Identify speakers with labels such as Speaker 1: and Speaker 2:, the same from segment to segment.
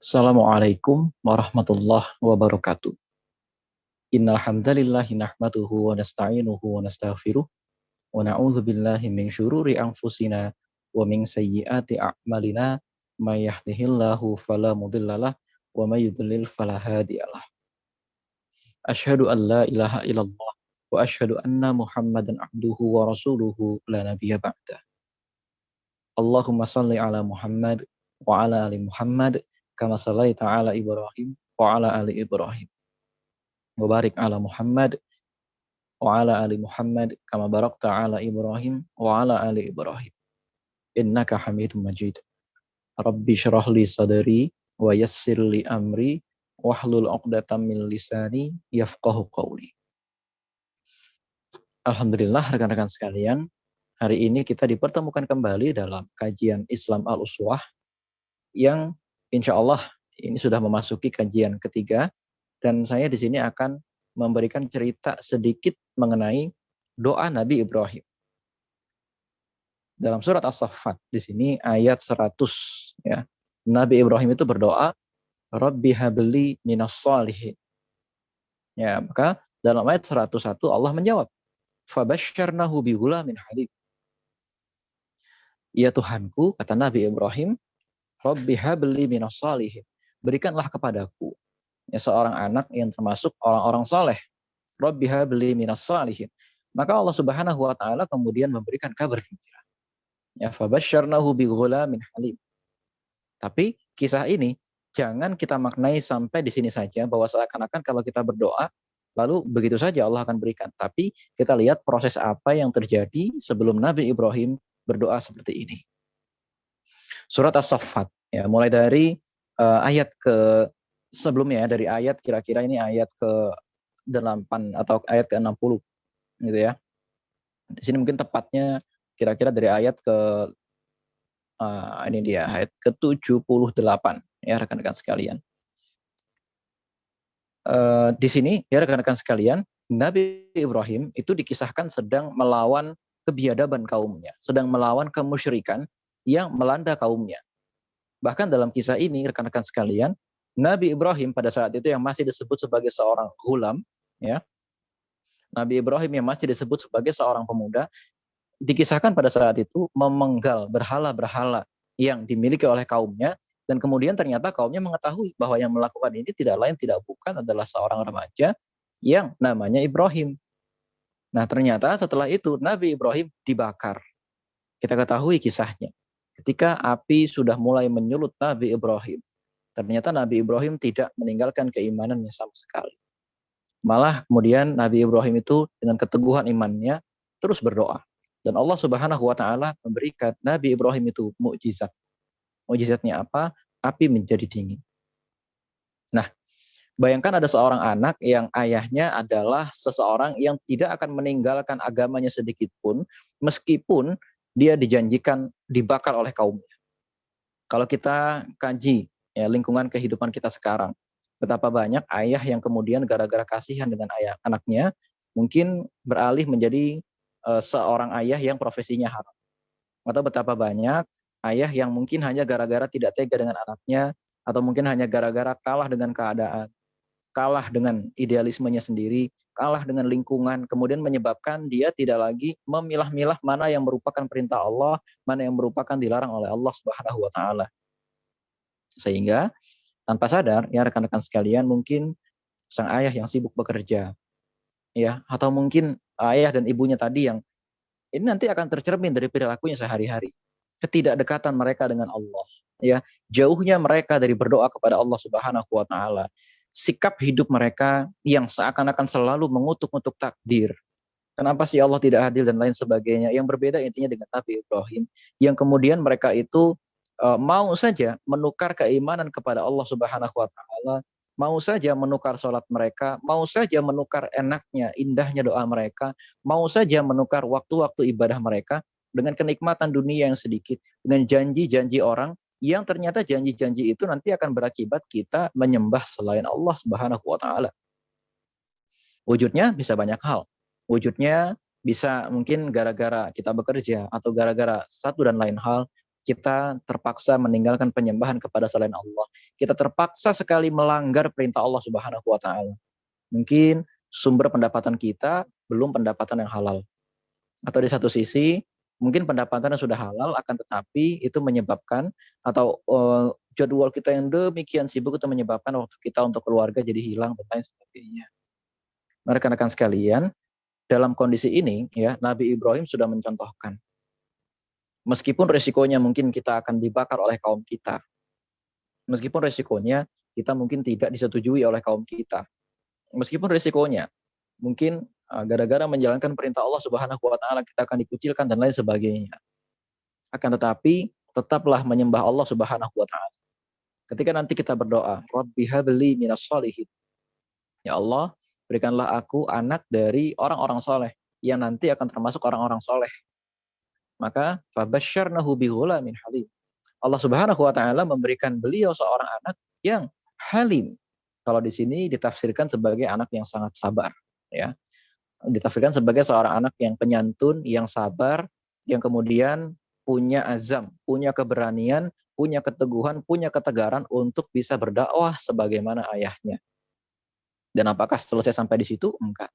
Speaker 1: Assalamualaikum warahmatullahi wabarakatuh. Innal hamdalillahi nahmaduhu wa nasta'inuhu wa nastaghfiruh wa na'udzu billahi min syururi anfusina wa min sayyiati a'malina may yahdihillahu fala mudhillalah wa may yudlil fala hadiyalah. Asyhadu an la ilaha illallah wa asyhadu anna Muhammadan abduhu wa rasuluhu la nabiyya ba'da. Allahumma shalli ala Muhammad wa ala ali Muhammad kama shallaita ala Ibrahim wa ala ali Ibrahim. Mubarik ala Muhammad wa ala ali Muhammad kama barakta ala Ibrahim wa ala ali Ibrahim innaka Hamidum Majid. Rabbi syrah li sadri wa yassir li amri wahlul 'uqdatam min lisani yafqahu qawli. Alhamdulillah rekan-rekan sekalian, hari ini kita dipertemukan kembali dalam kajian Islam Al-Uswah yang insya Allah ini sudah memasuki kajian ketiga, dan saya di sini akan memberikan cerita sedikit mengenai doa Nabi Ibrahim. Dalam surat As-Saffat di sini ayat 100 ya. Nabi Ibrahim itu berdoa, Rabbi habli minas shalihin. Ya, maka dalam ayat 101 Allah menjawab, fabasyarnahu bighulamin halim. Ya Tuhanku, kata Nabi Ibrahim, Rabbi habli minas shalihin. Berikanlah kepadaku ya seorang anak yang termasuk orang-orang saleh. Rabbi habli minas shalihin. Maka Allah Subhanahu wa taala kemudian memberikan kabar gembira. Ya fabasyarnahu bighulamin halim. Tapi kisah ini jangan kita maknai sampai di sini saja bahwa seakan-akan kalau kita berdoa lalu begitu saja Allah akan berikan. Tapi kita lihat proses apa yang terjadi sebelum Nabi Ibrahim berdoa seperti ini. Surat As-Saffat ya, mulai dari ayat ke sebelumnya ya, dari ayat kira-kira ini ayat ke-8 atau ayat ke-60 gitu ya. Di sini mungkin tepatnya kira-kira dari ayat ke ini dia ayat ke-78 ya rekan-rekan sekalian. Di sini ya rekan-rekan sekalian, Nabi Ibrahim itu dikisahkan sedang melawan kebiadaban kaumnya, sedang melawan kemusyrikan yang melanda kaumnya. Bahkan dalam kisah ini rekan-rekan sekalian, Nabi Ibrahim pada saat itu yang masih disebut sebagai seorang ghulam ya. Nabi Ibrahim yang masih disebut sebagai seorang pemuda dikisahkan pada saat itu memenggal berhala-berhala yang dimiliki oleh kaumnya, dan kemudian ternyata kaumnya mengetahui bahwa yang melakukan ini tidak lain tidak bukan adalah seorang remaja yang namanya Ibrahim. Nah ternyata setelah itu Nabi Ibrahim dibakar. Kita ketahui kisahnya. Ketika api sudah mulai menyulut Nabi Ibrahim, ternyata Nabi Ibrahim tidak meninggalkan keimanannya sama sekali. Malah kemudian Nabi Ibrahim itu dengan keteguhan imannya terus berdoa. Dan Allah Subhanahu wa taala memberikan Nabi Ibrahim itu mukjizat. Mukjizatnya apa? Api menjadi dingin. Nah, bayangkan ada seorang anak yang ayahnya adalah seseorang yang tidak akan meninggalkan agamanya sedikit pun, meskipun dia dijanjikan dibakar oleh kaumnya. Kalau kita kaji ya, lingkungan kehidupan kita sekarang, betapa banyak ayah yang kemudian gara-gara kasihan dengan ayah anaknya, mungkin beralih menjadi seorang ayah yang profesinya haram. Atau betapa banyak ayah yang mungkin hanya gara-gara tidak tega dengan anaknya, atau mungkin hanya gara-gara kalah dengan keadaan, kalah dengan idealismenya sendiri, kalah dengan lingkungan, kemudian menyebabkan dia tidak lagi memilah-milah mana yang merupakan perintah Allah, mana yang merupakan dilarang oleh Allah Subhanahu wa taala. Sehingga tanpa sadar ya rekan-rekan sekalian, mungkin sang ayah yang sibuk bekerja ya, atau mungkin ayah dan ibunya tadi yang ini nanti akan tercermin dari perilakunya sehari-hari. Ketidakdekatan mereka dengan Allah, ya, jauhnya mereka dari berdoa kepada Allah Subhanahu wa taala. Sikap hidup mereka yang seakan-akan selalu mengutuk-ngutuk takdir. Kenapa sih Allah tidak adil dan lain sebagainya. Yang berbeda intinya dengan Nabi Ibrahim, yang kemudian mereka itu mau saja menukar keimanan kepada Allah Subhanahu wa taala, mau saja menukar sholat mereka, mau saja menukar enaknya, indahnya doa mereka, mau saja menukar waktu-waktu ibadah mereka dengan kenikmatan dunia yang sedikit, dengan janji-janji orang yang ternyata janji-janji itu nanti akan berakibat kita menyembah selain Allah Subhanahu wa taala. Wujudnya bisa banyak hal. Wujudnya bisa mungkin gara-gara kita bekerja atau gara-gara satu dan lain hal. kita terpaksa meninggalkan penyembahan kepada selain Allah. Kita terpaksa sekali melanggar perintah Allah Subhanahu wa taala. Mungkin sumber pendapatan kita belum pendapatan yang halal. Atau di satu sisi mungkin pendapatan yang sudah halal akan tetapi itu menyebabkan atau jadwal kita yang demikian sibuk itu menyebabkan waktu kita untuk keluarga jadi hilang dan lain sebagainya. Nah, rekan-rekan sekalian, dalam kondisi ini ya Nabi Ibrahim sudah mencontohkan. Meskipun resikonya mungkin kita akan dibakar oleh kaum kita. Meskipun resikonya kita mungkin tidak disetujui oleh kaum kita. Meskipun resikonya mungkin gara-gara menjalankan perintah Allah Subhanahu wa taala kita akan dikucilkan dan lain sebagainya. Akan tetapi tetaplah menyembah Allah Subhanahu wa taala. Ketika nanti kita berdoa, Rabbi habli minas sholihin. Ya Allah, berikanlah aku anak dari orang-orang soleh yang nanti akan termasuk orang-orang soleh. Maka fabasyarnahu bighulamin halim. Allah Subhanahu wa taala memberikan beliau seorang anak yang halim. Kalau di sini ditafsirkan sebagai anak yang sangat sabar, ya. Ditafsirkan sebagai seorang anak yang penyantun, yang sabar, yang kemudian punya azam, punya keberanian, punya keteguhan, punya ketegaran untuk bisa berdakwah sebagaimana ayahnya. Dan apakah selesai sampai di situ? Enggak.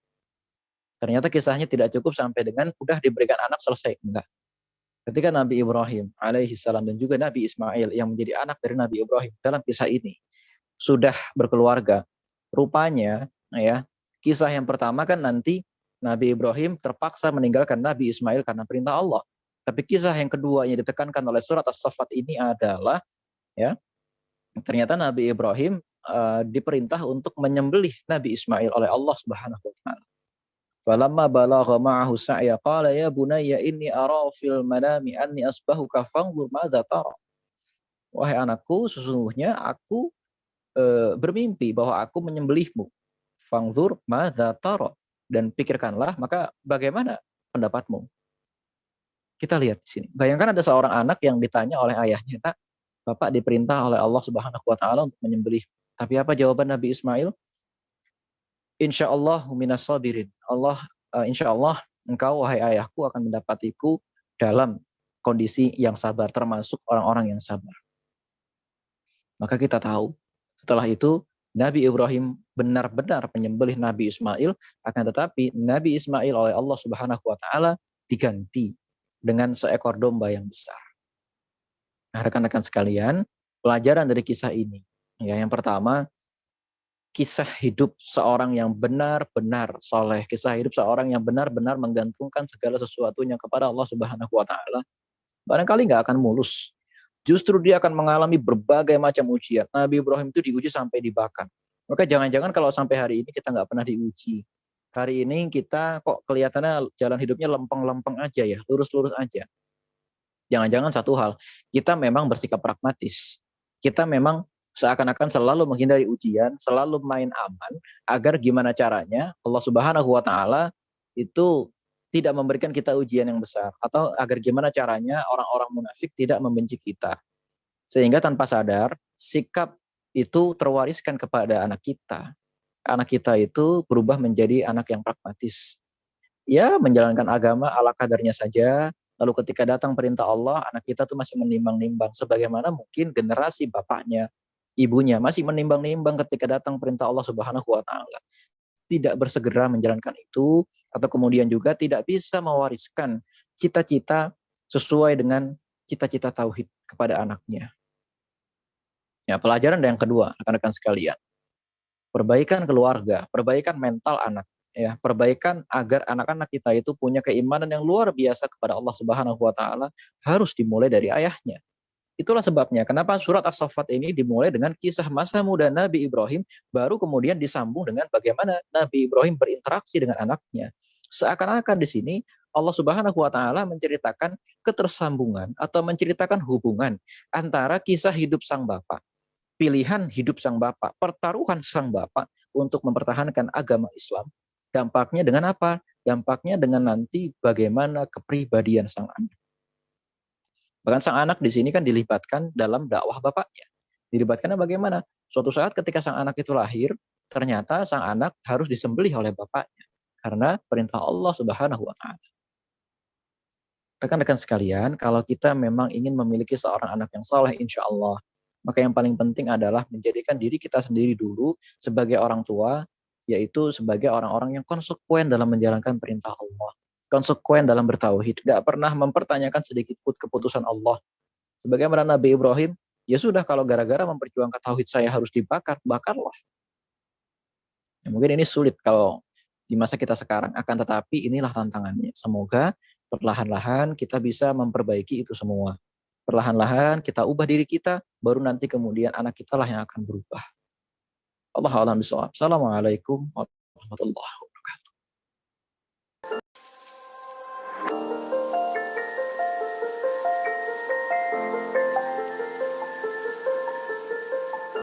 Speaker 1: Ternyata kisahnya tidak cukup sampai dengan udah diberikan anak selesai. Enggak. Ketika Nabi Ibrahim alaihi salam dan juga Nabi Ismail yang menjadi anak dari Nabi Ibrahim dalam kisah ini sudah berkeluarga, rupanya ya, kisah yang pertama kan nanti Nabi Ibrahim terpaksa meninggalkan Nabi Ismail karena perintah Allah. Tapi kisah yang kedua yang ditekankan oleh surat As-Saffat ini adalah ya, ternyata Nabi Ibrahim diperintah untuk menyembelih Nabi Ismail oleh Allah Subhanahu wa taala. Falamma balagha ma'ahu sa'ya qala ya bunayya inni ara fil manami anni asbahuka fanzur madza tara. Wahai anakku, sesungguhnya aku bermimpi bahwa aku menyembelihmu. Fanzur madza tara, dan pikirkanlah maka bagaimana pendapatmu. Kita lihat di sini. Bayangkan ada seorang anak yang ditanya oleh ayahnya, "Nak, Bapak diperintah oleh Allah Subhanahu wa taala untuk menyembelih." Tapi apa jawaban Nabi Ismail? Insyaallah minas sabirin. Insyaallah engkau wahai ayahku akan mendapatiku dalam kondisi yang sabar, termasuk orang-orang yang sabar. Maka kita tahu setelah itu Nabi Ibrahim benar-benar menyembelih Nabi Ismail, akan tetapi Nabi Ismail oleh Allah Subhanahu wa taala diganti dengan seekor domba yang besar. Nah, rekan-rekan sekalian, pelajaran dari kisah ini ya, yang pertama, kisah hidup seorang yang benar-benar soleh, kisah hidup seorang yang benar-benar menggantungkan segala sesuatunya kepada Allah Subhanahu wa taala, barangkali nggak akan mulus. Justru dia akan mengalami berbagai macam ujian. Nabi Ibrahim itu diuji sampai dibakar. Maka jangan-jangan kalau sampai hari ini kita nggak pernah diuji. Hari ini kita kok kelihatannya jalan hidupnya lempeng-lempeng aja ya, lurus-lurus aja. Jangan-jangan satu hal, kita memang bersikap pragmatis. Kita memang seakan-akan selalu menghindari ujian, selalu main aman, agar gimana caranya Allah Subhanahu wa taala itu tidak memberikan kita ujian yang besar, atau agar gimana caranya orang-orang munafik tidak membenci kita. Sehingga tanpa sadar, sikap itu terwariskan kepada anak kita. Anak kita itu berubah menjadi anak yang pragmatis. Ya, menjalankan agama ala kadarnya saja. Lalu ketika datang perintah Allah, anak kita tuh masih menimbang-nimbang. Sebagaimana mungkin generasi bapaknya, ibunya masih menimbang-nimbang ketika datang perintah Allah Subhanahu wa taala. Tidak bersegera menjalankan itu, atau kemudian juga tidak bisa mewariskan cita-cita sesuai dengan cita-cita tauhid kepada anaknya. Ya, pelajaran yang kedua, rekan-rekan sekalian. Perbaikan keluarga, perbaikan mental anak, ya, perbaikan agar anak-anak kita itu punya keimanan yang luar biasa kepada Allah Subhanahu wa taala harus dimulai dari ayahnya. Itulah sebabnya kenapa surat As-Saffat ini dimulai dengan kisah masa muda Nabi Ibrahim, baru kemudian disambung dengan bagaimana Nabi Ibrahim berinteraksi dengan anaknya. Seakan-akan di sini Allah Subhanahu wa taala menceritakan ketersambungan atau menceritakan hubungan antara kisah hidup sang bapak, pilihan hidup sang bapak, pertaruhan sang bapak untuk mempertahankan agama Islam. Dampaknya dengan apa? Dampaknya dengan nanti bagaimana kepribadian sang anak. Bahkan sang anak di sini kan dilibatkan dalam dakwah bapaknya. Dilibatkannya bagaimana? Suatu saat ketika sang anak itu lahir, ternyata sang anak harus disembelih oleh bapaknya karena perintah Allah Subhanahu wa taala. Rekan-rekan sekalian, kalau kita memang ingin memiliki seorang anak yang soleh insya Allah, maka yang paling penting adalah menjadikan diri kita sendiri dulu sebagai orang tua, yaitu sebagai orang-orang yang konsekuen dalam menjalankan perintah Allah. Konsekuen dalam bertauhid, gak pernah mempertanyakan sedikit pun keputusan Allah. Sebagaimana Nabi Ibrahim, ya sudah kalau gara-gara memperjuangkan tauhid saya harus dibakar, bakarlah. Ya, mungkin ini sulit kalau di masa kita sekarang, akan tetapi inilah tantangannya. Semoga perlahan-lahan kita bisa memperbaiki itu semua. Perlahan-lahan kita ubah diri kita, baru nanti kemudian anak kita lah yang akan berubah. Allahu a'lam bishawab. Assalamualaikum warahmatullahi wabarakatuh.